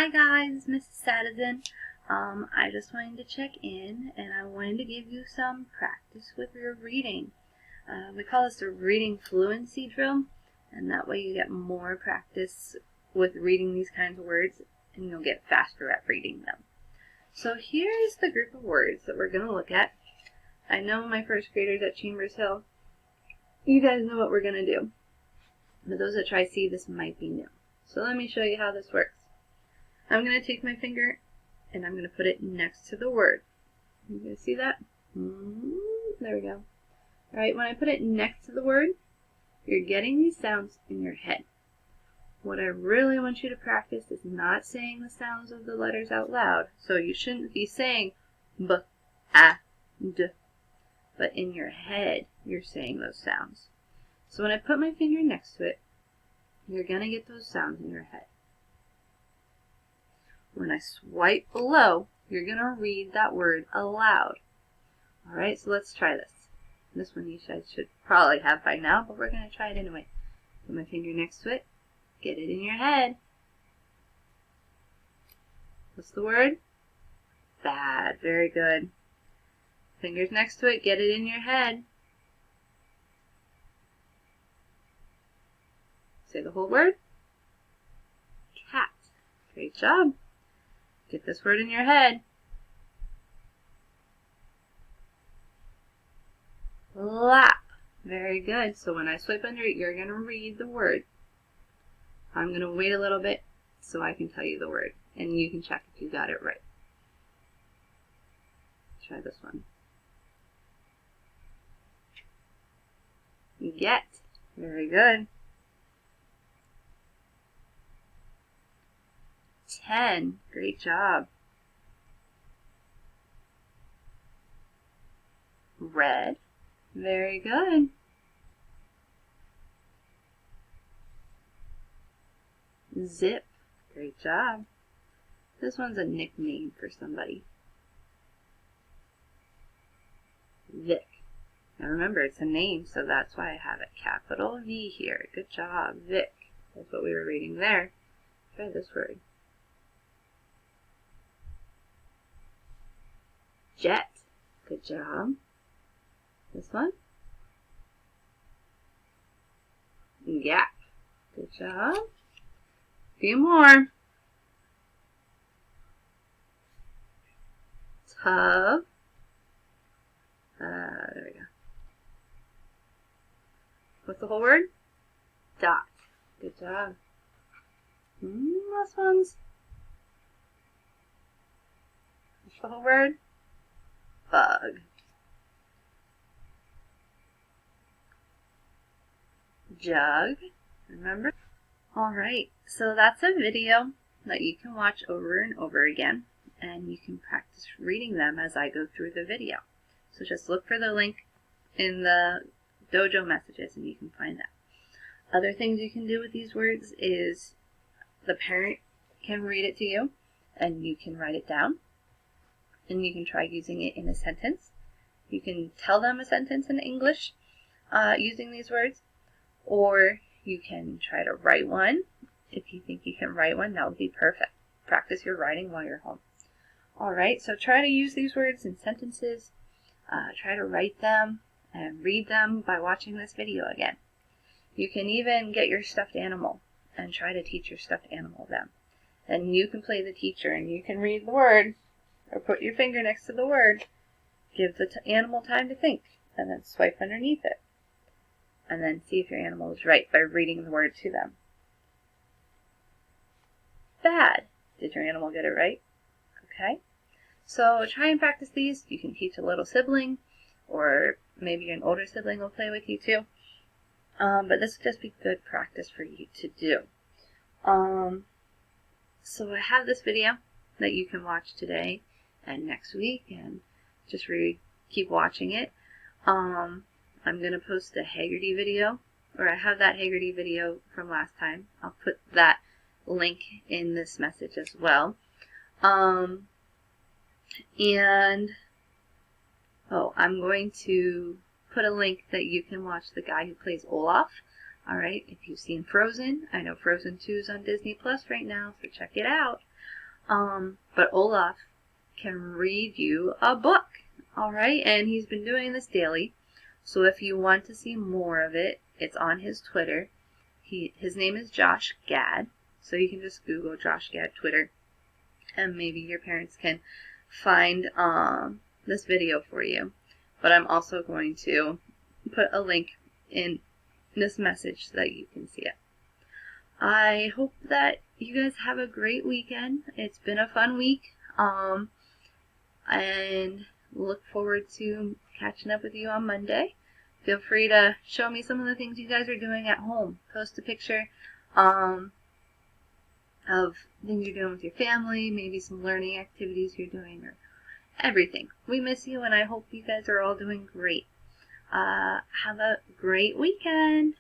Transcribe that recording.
Hi guys, Mrs. Sadison. I just wanted to check in and I wanted to give you some practice with your reading. We call this a reading fluency drill, and that way you get more practice with reading these kinds of words and you'll get faster at reading them. So here's the group of words that we're going to look at. I know my first graders at Chambers Hill, you guys know what we're going to do. But those that try C, this might be new. So let me show you how this works. I'm going to take my finger and I'm going to put it next to the word. You guys see that? There we go. Alright, when I put it next to the word, you're getting these sounds in your head. What I really want you to practice is not saying the sounds of the letters out loud. So you shouldn't be saying b, a, d. But in your head, you're saying those sounds. So when I put my finger next to it, you're going to get those sounds in your head. When I swipe below, you're going to read that word aloud. Alright, so let's try this. This one you guys should probably have by now, but we're going to try it anyway. Put my finger next to it. Get it in your head. What's the word? Bad. Very good. Fingers next to it. Get it in your head. Say the whole word. Cat. Great job. Get this word in your head. Lap. Very good. So when I swipe under it, you're going to read the word. I'm going to wait a little bit so I can tell you the word. And you can check if you got it right. Try this one. Get. Very good. 10. Great job. Red. Very good. Zip. Great job. This one's a nickname for somebody. Vic. Now remember, it's a name, so that's why I have a capital V here. Good job, Vic. That's what we were reading there. Try this word. Jet. Good job. This one. Gap. Good job. A few more. Tub. There we go. What's the whole word? Dot. Good job. Last ones. What's the whole word? Bug. Jug. Remember? Alright, so that's a video that you can watch over and over again, and you can practice reading them as I go through the video. So just look for the link in the dojo messages and you can find that. Other things you can do with these words is the parent can read it to you and you can write it down, and you can try using it in a sentence. You can tell them a sentence in English using these words, or you can try to write one. If you think you can write one, that would be perfect. Practice your writing while you're home. Alright, so try to use these words in sentences. Try to write them and read them by watching this video again. You can even get your stuffed animal and try to teach your stuffed animal them. And you can play the teacher and you can read the word or put your finger next to the word. Give the animal time to think and then swipe underneath it. And then see if your animal is right by reading the word to them. Bad. Did your animal get it right? Okay. So try and practice these. You can teach a little sibling, or maybe an older sibling will play with you too. But this will just be good practice for you to do. So I have this video that you can watch today and next week, and just keep watching it. I'm going to post a Haggerty video, or I have that Haggerty video from last time. I'll put that link in this message as well. I'm going to put a link that you can watch the guy who plays Olaf Alright, if you've seen Frozen, I know Frozen 2 is on Disney Plus right now, so check it out. But Olaf can read you a book. Alright, and he's been doing this daily. So if you want to see more of it, it's on his Twitter. His name is Josh Gad. So you can just Google Josh Gad Twitter. And maybe your parents can find this video for you. But I'm also going to put a link in this message so that you can see it. I hope that you guys have a great weekend. It's been a fun week. And look forward to catching up with you on Monday. Feel free to show me some of the things you guys are doing at home. Post a picture of things you're doing with your family, maybe some learning activities you're doing, or everything. We miss you, and I hope you guys are all doing great. Have a great weekend.